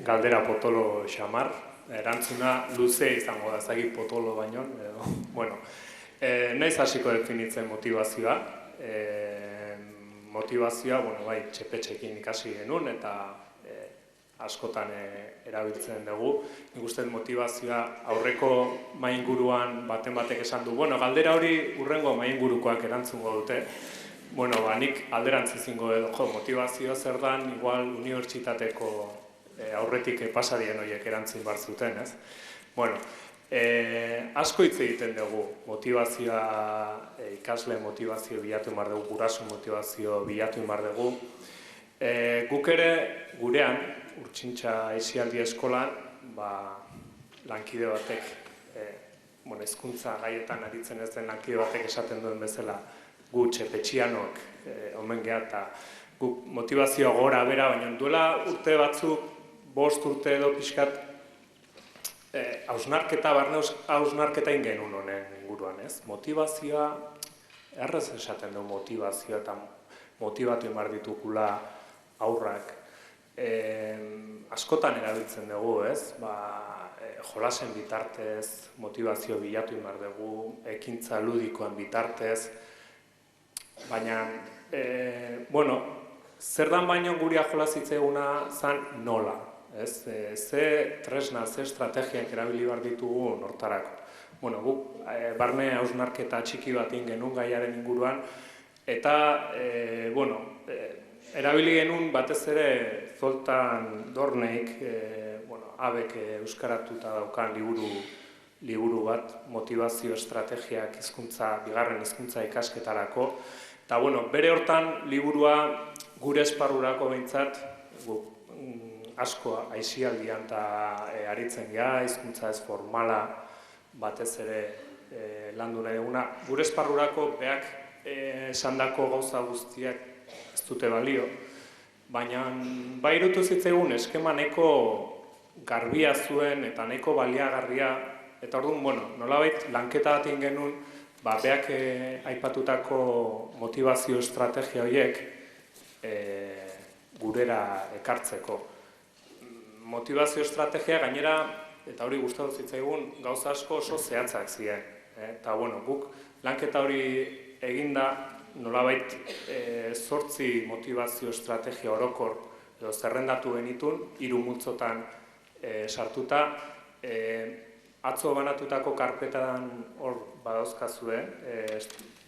galdera potolo xamar, erantzuna luze izango da, zagik potolo baino. Bueno, naiz hasiko definitzen motivazioa. Motivazioa, bueno, bai, txepetxekin ikasi genuen eta askotan erabiltzen dugu. Nik uste motivazioa aurreko mainguruan baten batek esan du. Bueno, galdera hori hurrengo maingurukoak erantzungo dute. Bueno, nik alderantz ezingo edo, motivazioa zer dan, igual unibertsitateko aurretik pasadien horiek erantzun bar zuten, ez? Bueno, asko hitz egiten dugu, motivazioa, ikasle motivazio bilatu behar dugu, guraso motivazio bilatu behar dugu. Guk ere, gurean, Urtsintxa Aisialdi Eskolan, lankide batek, hezkuntza gaietan aritzen ez den lankide batek esaten duen bezala, gu txepetxianok omen geha eta guk motivazioa gora bera, baina duela urte batzuk, 5 urte edo pixkat, hausnarketa, barne hausnarketa ingenun honen inguruan, ez? Motivazioa, errez esaten du motivazioa eta motibatu behar ditugula aurrak. Askotan erabiltzen dugu, ez? Jolasen bitartez, motivazio bilatu behar dugu, ekintza ludikoen bitartez, baina, bueno, zer dan baino guria jolazitzeuguna zan nola, ez? Ze tresna, ze estrategiak erabili behar ditugu nortarako. Bueno, guk barne hausnarketa txiki bat genuen gaiaren inguruan, eta, bueno, erabili genuen batez ere Zoltan Dorneik, abek euskaratuta daukan liburu bat, motivazio estrategiak bigarren hizkuntza ikasketarako. Eta, bueno, bere hortan liburua gure esparrurako behintzat, asko aisialdian eta aritzen geha, hizkuntza ez formala batez ere landu nahi duguna. Gure esparrurako beak esandako gauza guztiak ez dute balio, baina bai irutu zitzaigun eskema nahiko garbia zuen eta nahiko baliagarria, eta orduan, bueno, nolabait lanketa bat genuen, beak aipatutako motivazio estrategia horiek gurera ekartzeko. Motivazio estrategia gainera, eta hori gustatu zitzaigun, gauza asko oso zehatzak ziren. Eta, bueno, guk lanketa hori eginda, nolabait 8 motivazio estrategia orokor edo zerrendatu genitun, 3 multzotan sartuta, atzo banatutako karpetan hor badauzkazue,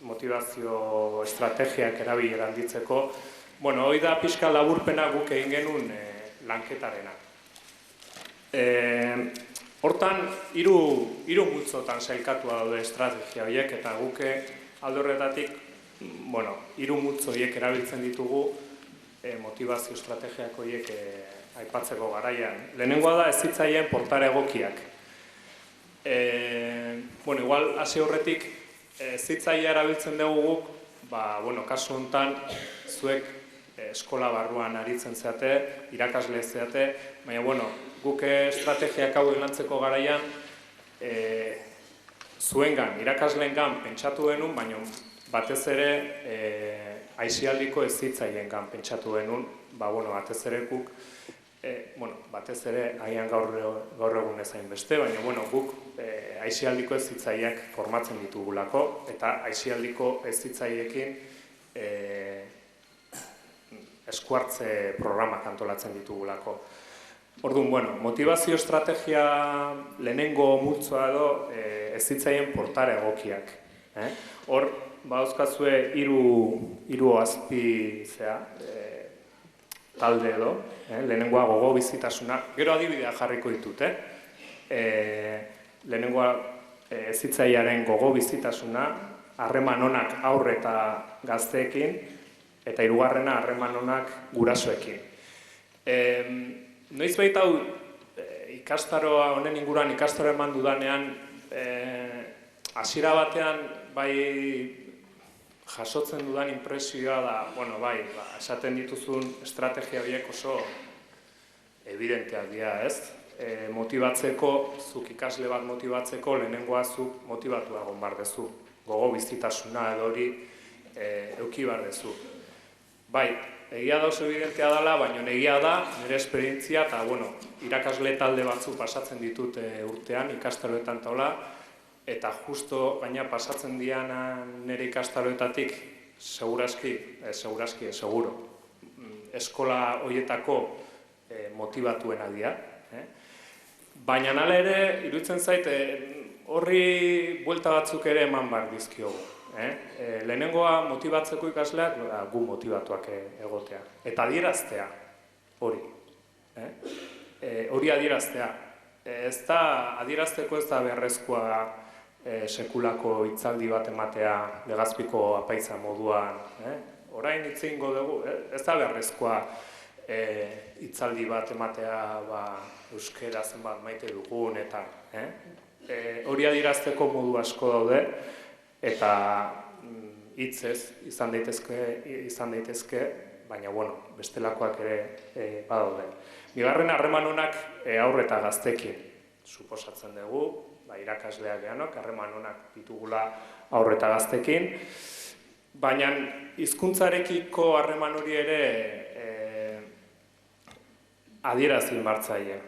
motivazio estrategiak erabileran ditzeko. Bueno, hori da pixka laburpena guk egin genuen lanketarena. Hortan, 3 multzotan sailkatua daude estrategia horiek, eta guke alde horretatik, bueno, 3 multzo horiek erabiltzen ditugu motivazio estrategiak horiek aipatzeko garaian. Lehenengoa da ez zitzaien portare egokiak. Bueno, igual, hasi horretik, zitzaia erabiltzen dugu guk, bueno, kasu honetan, zuek eskola barruan aritzen zeate, irakasle zeate, baina, bueno, guk estrategiak hau lantzeko garaian, zuengan, irakasleengan pentsatu genuen, baina batez ere aisialdiko ez zitzaiengan pentsatu genuen, bueno, batez ere guk, batez ere agian gaur egun ezain beste, baina, bueno, guk aisialdiko ez zitzaiek formatzen ditugulako, eta aisialdiko ez zitzaiekin eskuartze programak antolatzen ditugulako. Orduan, bueno, motivazio estrategia lehenengo multzoa edo ez zitzaien portare egokiak. Hor, badauzkazue 3 azpi talde edo, lehenengoa gogo bizitasuna, gero adibidea jarriko ditut, lehenengoa zitzaiaren gogo bizitasuna, harreman onak aurre eta gazteekin, eta 3. harreman onak gurasoekin. Noiz baita hau ikastaroa honen inguruan ikastaro eman dudanean, hasiera batean bai jasotzen dudan inpresioa da, bueno, bai, esaten dituzun estrategia horiek oso evidenteak dira, ez? Motibatzeko, zuk ikasle bat motibatzeko, lehenengoa zuk motibatu egon behar dezu. Gogo bizitasuna edo hori eduki behar dezu. Bai, egia da oso evidentea dela, baina egia da, nire esperientzia, eta, irakasle talde batzu pasatzen ditut urtean, ikastaroetan taula, eta justo, gaina pasatzen dian nire ikastaroetatik, seguro, eskola horietako motivatuena dira. Baina nala ere, iruditzen zait, horri buelta batzuk ere eman behar dizkiogu. Lehenengoa motibatzeko ikasleak, gu motivatuak egotea. Eta adieraztea, hori. Hori adieraztea. Adierazteko ez da beharrezkoa sekulako hitzaldi bat ematea Legazpiko apaitza moduan. Orain hitz egingo dugu, ez da beharrezkoa hitzaldi bat ematea euskera zenbat maite dugun eta hori adierazteko modu asko daude eta hitzez izan daitezke, baina bestelakoak ere badaude. Bigarren harreman onak haur eta gaztekin suposatzen dugu, irakasleak geanok, harreman onak ditugula haur eta gaztekin, baina hizkuntzarekiko harreman hori ere adierazi martzaile,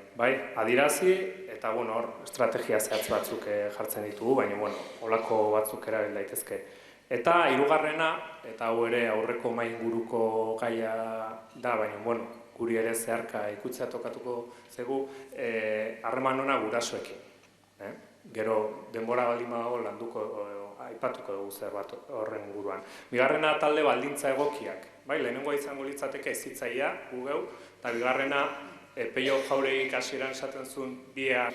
adierazi eta hor estrategia zehatz batzuk jartzen ditugu, baina holako batzuk erabil daitezke. Eta hirugarrena, eta hau ere aurreko mahai inguruko gaia da, baina guri ere zeharka ikutzea tokatuko zegu, harreman ona gurasoekin. Gero denbora baldin badago landuko, aipatuko dugu zer bat horren inguruan. Bigarrena talde baldintza egokiak. Lehenengoa izango litzateke hezitzailea, gu geu, eta bigarrena Peio Jauregik hasieran esaten zuen bihar,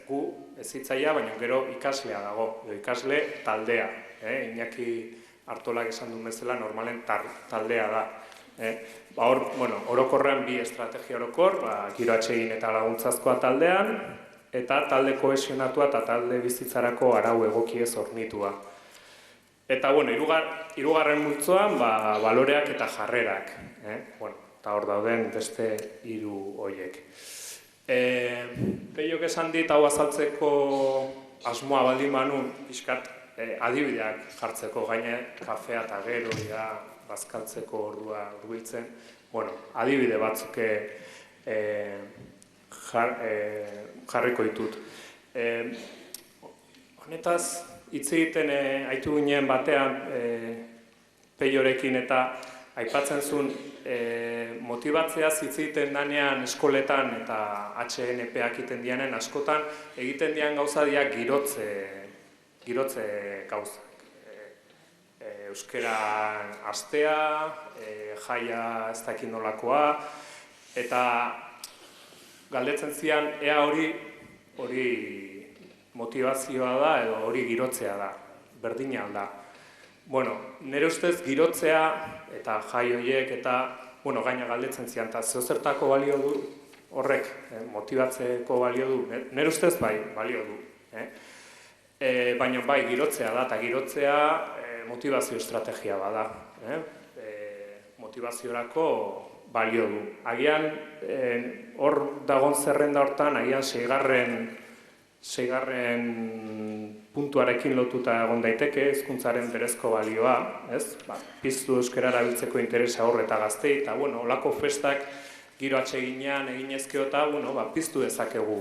gu hezitzailea, baina gero ikaslea dago, ikasle taldea. Iñaki Artolak esan duen bezala normalen taldea da. Orokorrean bi estrategia orokor, giro atsegin eta laguntzazkoa taldean, eta talde kohesionatua eta talde bizitzarako arau egokiez hornitua. Eta, hirugarren multzoan, baloreak eta jarrerak. Eta hor dauden beste hiru horiek. Peiok esan dit, hau azaltzeko asmoa baldin manun, pixkat adibideak jartzeko, gaine kafea eta gero, bazkaltzeko ordua urbiltzen. Adibide batzuk jarriko ditut. Honetaz, hitz egiten aitu ginen batean Peiorekin eta aipatzen zuen motibatzeaz hitz egiten danean eskoletan eta HNP-ak egiten dianen askotan egiten dian gauza diak girotze gauzak. Euskeran astea, jaia ez dakit nolakoa, eta galdetzen zian, ea hori motivazioa da edo hori girotzea da, berdina alda. Nire ustez girotzea eta jai horiek eta, gaina galdetzen zian, eta zehozertako balio du horrek, motibatzeko balio du, nire ustez balio du. Baina girotzea da, eta girotzea motivazio estrategia bada. Motivaziorako balio du. Agian, hor dagon zerrenda hortan, agian seigarren puntuarekin lotuta egon daiteke, hezkuntzaren berezko balioa, piztu euskara erabiltzeko interesa hor eta gaztei, eta holako festak giro atseginean eginezkeo eta piztu dezakegu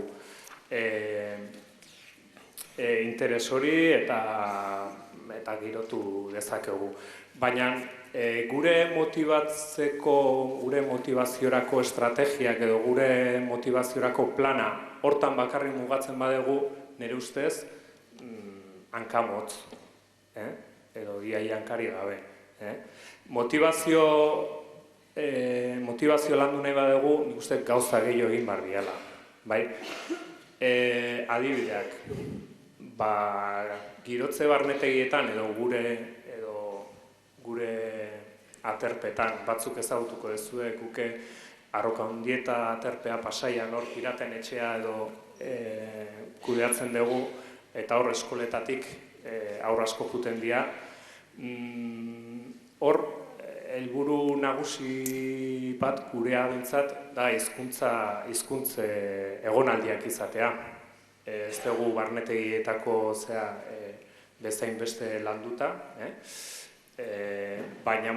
interes hori eta girotu dezakegu. Baina gure motivaziorako estrategiak edo gure motivaziorako plana hortan bakarrik mugatzen badegu, nire ustez, hankamotz, edo diai hankari gabe. Motivazio landu nahi badegu, nik uste gauza gehiago egin behar diala. Adibideak, girotze barnetegietan edo gure aterpetan, batzuk ezagutuko dezue, guke Arroka Handieta aterpea Pasaian hor piraten etxea edo kudeatzen dugu, eta hor eskoletatik aurra asko juten dira. Hor, helburu nagusi bat gurea bintzat da hizkuntze egonaldiak izatea. Ez dugu barnetegietako bezain beste landuta, baina,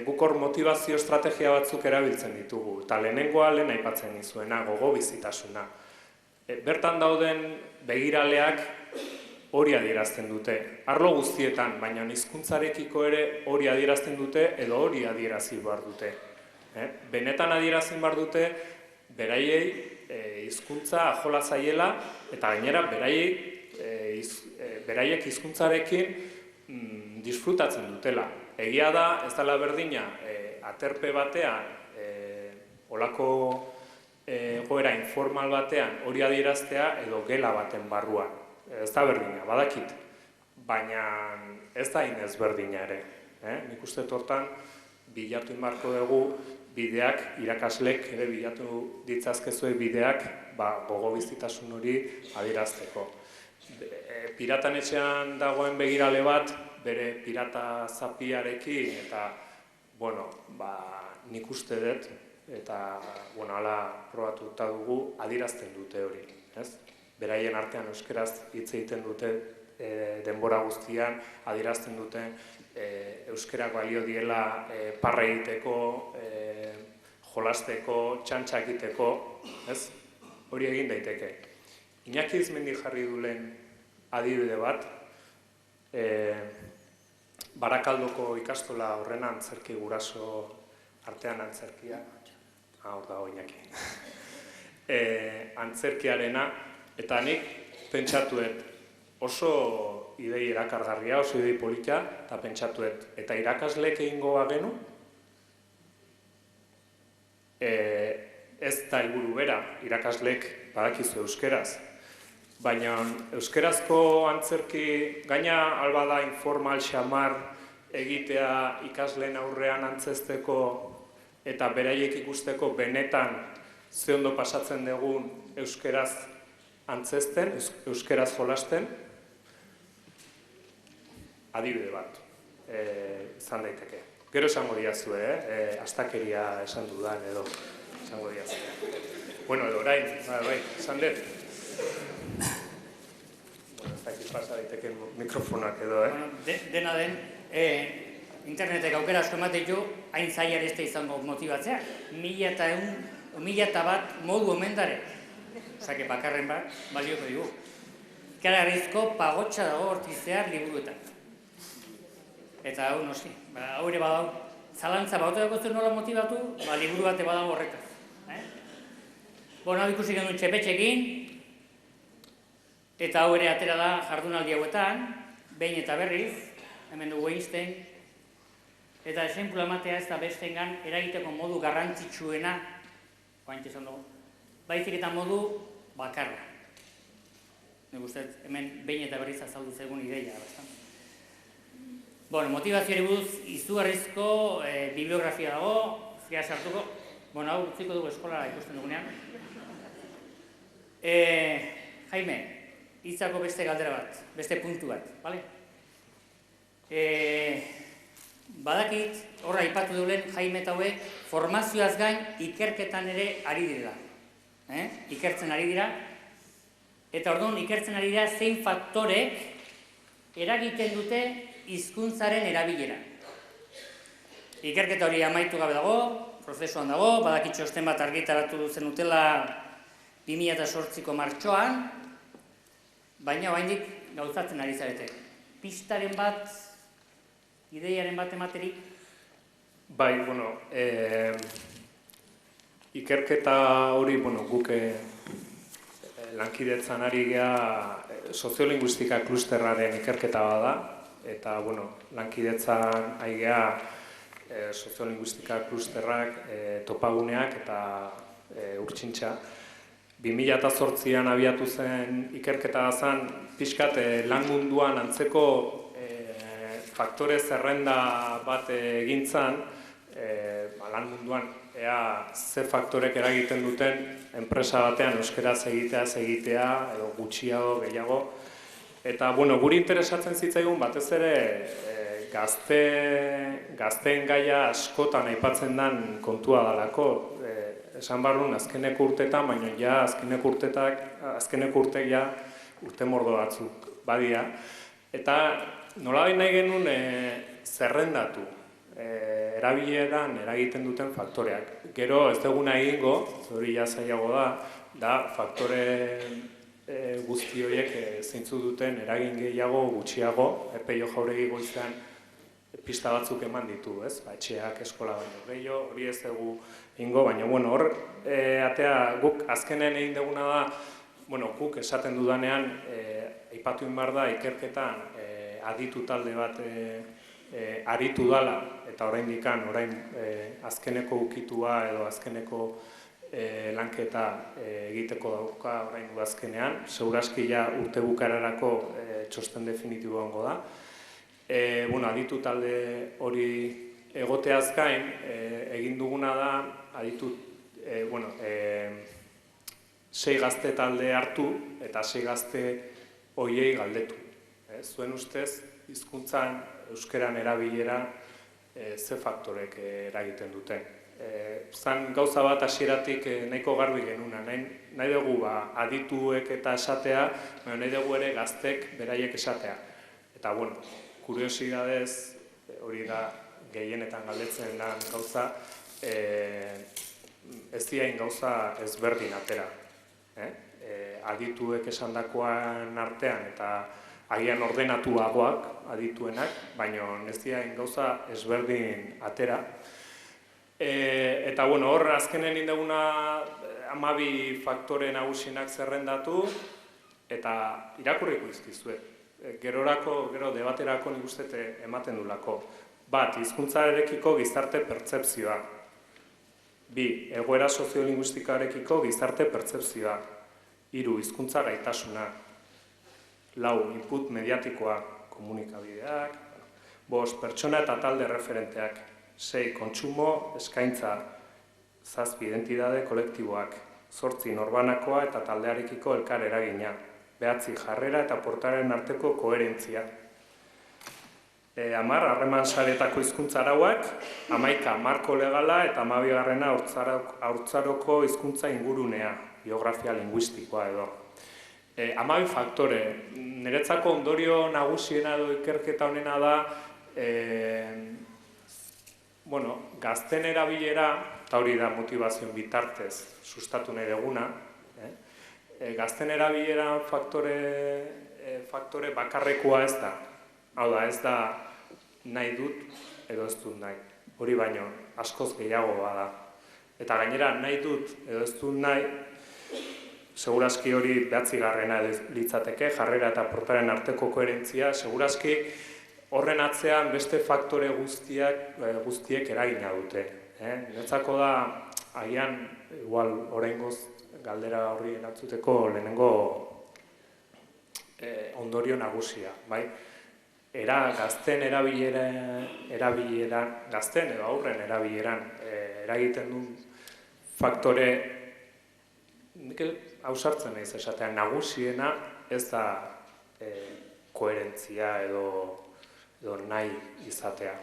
guk hor motivazio estrategia batzuk erabiltzen ditugu, eta lehenengoa lehen aipatzen dizuena, gogo bizitasuna. Bertan dauden begiraleak hori adierazten dute. Arlo guztietan, baina hizkuntzarekiko ere hori adierazten dute edo hori adierazi behar dute. Benetan adierazten behar dute, beraiei hizkuntza ajola zaiela eta gainera beraiek hizkuntzarekin disfrutatzen dutela. Egia da, ez dela berdina, aterpe batean, olako egoera informal batean hori adieraztea edo gela baten barruan. Ez da berdina, badakit, baina ez da inez berdina ere. Nik uste hortan bilatu inbarko dugu bideak, irakaslek ere bilatu ditzazkezue bideak gogo bizitasun hori adierazteko. Piratan etxean dagoen begirale bat, bere pirata zapiarekin eta, nik uste dut, eta, hala probatuta dugu, adierazten dute hori, ez? Beraien artean euskeraz hitz egiten dute denbora guztian, adierazten duten euskerak balio diela parra egiteko, jolasteko, txantxa egiteko, ez? Hori egin daiteke. Iñaki Izmendi jarri dulen adibide bat, Barakaldoko ikastola horren antzerki guraso artean antzerkia, hor dago Iñaki, antzerkiarena, eta nik pentsatuet oso idei erakargarria, oso idei polita, eta pentsatuet, eta irakasleek egingo bagenu, ez da helburu bera, irakasleek badakizu euskeraz, baina euskerazko antzerki gaina alba da informal xamar egitea ikasleen aurrean antzesteko eta beraiek ikusteko benetan ze ondo pasatzen dugun euskeraz antzesten, euskeraz jolasten, adibide bat izan daiteke. Gero esango diazue, astakeria esan dudan edo esango diazue. Edo orain, esan dut. Ez dakit pasa daiteke mikrofonak edo, Dena den, internetek aukera asko ematen du, hain zaila ez da izango motibatzea. 1001 modu omendare. Zake bakarren bat, balioko dugu. Karagarrizko pagotxa dago hortizear liburuetan. Eta hau noski, hau ere badau, zalantza bauta dago zuen nola motibatu, liburu bate badago horretaz. Hau ikusi genuen txepetxekin, eta hau ere atera da jardunaldi hauetan, behin eta berriz, hemen dugu Einstein, eta esenpula ematea ez da bestengan eragiteko modu garrantzitsuena, baizik eta modu bakarra. Nik uste, hemen behin eta berriz azaldu zegoen ideia. Motivazioari buruz izugarrizko bibliografia dago, zia sartuko, hau utziko dugu eskolara ikusten dugunean. Jaime, hitzako beste galdera bat, beste puntu bat, bale? Badakit, horra aipatu dulen Jaime eta hauek formazioaz gain ikerketan ere ari dira. Ikertzen ari dira, eta orduan ikertzen ari dira zein faktorek eragiten dute hizkuntzaren erabilera. Ikerketa hori amaitu gabe dago, prozesuan dago, badakit txosten bat argitaratu duzen utela 2008ko martxoan, baina oraindik gauzatzen ari zarete. Pistaren bat, ideiaren bat ematerik? Bai, ikerketa hori, guk lankidetzan ari gea soziolinguistika klusterraren ikerketa bada, eta, lankidetzan ari gea soziolinguistika klusterrak, topaguneak eta urtsintxa. 2008an abiatu zen ikerketa zen, pixkat lan munduan antzeko faktore zerrenda bat egintzan, lan munduan ea ze faktorek eragiten duten enpresa batean euskeraz egitea edo gutxiago gehiago. Eta, guri interesatzen zitzaigun batez ere gazteen gaia askotan aipatzen den kontua dalako. Esan barrun azkeneko urtetan, baina ja azkeneko urtek ja urte mordo batzuk badia. Eta nolabait nahi genuen zerrendatu erabileran eragiten duten faktoreak. Gero ez duguna egingo, hori zailago da faktore guzti horiek zeintzu duten eragin gehiago gutxiago, Peio Jauregi goizean pista batzuk eman ditu, ez? Etxeak, eskola baino gehiago, hori ez dugu egingo, baina hor atea guk azkenen egin duguna da, guk esaten dudanean aipatu inbar da ikerketan aditu talde bat aritu dala, eta orain azkeneko ukitua edo azkeneko lanketa egiteko dauka orain udazkenean, segurazki ja urte bukararako txosten definitibo hongo da. Aditu talde hori egoteaz gain, egin duguna da, aditu, 6 gazte talde hartu eta 6 gazte horiei galdetu. Zuen ustez, hizkuntzan euskeran erabilera ze faktorek eragiten duten. Zan gauza bat hasieratik nahiko garbi genuna, nahi dugu adituek eta esatea, nahi dugu ere gaztek beraiek esatea. Eta, kuriosidadez, hori da gehienetan galdetzen den gauza, ez diain gauza ezberdin atera. Adituek esandakoan artean eta agian ordenatuagoak adituenak, baina ez diain gauza ezberdin atera. Eta hor azkenen indeguna 12 faktore nagusienak zerrendatu eta irakurriko izkizuet. Gero debaterako nik uste ematen dulako. Bat, hizkuntzarekiko gizarte pertzepzioa. 2, egoera soziolinguistikarekiko gizarte pertzepzioa. 3, hizkuntza gaitasuna. 4, input mediatikoa, komunikabideak. 5, pertsona eta talde referenteak. 6, kontsumo, eskaintza. 7, identidade kolektiboak. 8, norbanakoa eta taldearekiko elkar eragina. 9, jarrera eta portaren arteko koherentzia. 10, harreman saretako hizkuntza arauak. 11, marko legala eta 12, haurtzaroko hizkuntza ingurunea, biografia linguistikoa edo. 12 faktore. Niretzako ondorio nagusiena edo ikerketa honena da, gazten erabilera, eta hori da motivazioen bitartez sustatu nahi duguna, gazten erabilera faktore bakarrekoa ez da. Hau da, ez da nahi dut edo ez dut nahi. Hori baino, askoz gehiago bada. Eta gainera, nahi dut edo ez dut nahi, segurazki hori 9. litzateke, jarrera eta portaren arteko koherentzia, segurazki horren atzean beste faktore guztiek eragina dute. Niretzako da, agian, igual, oraingoz galdera horri erantzuteko lehenengo ondorio nagusia, bai? Gazten erabileran, gazten edo aurren erabileran eragiten duen faktore, nik ausartzen naiz esatean, nagusiena ez da koherentzia edo nahi izatea.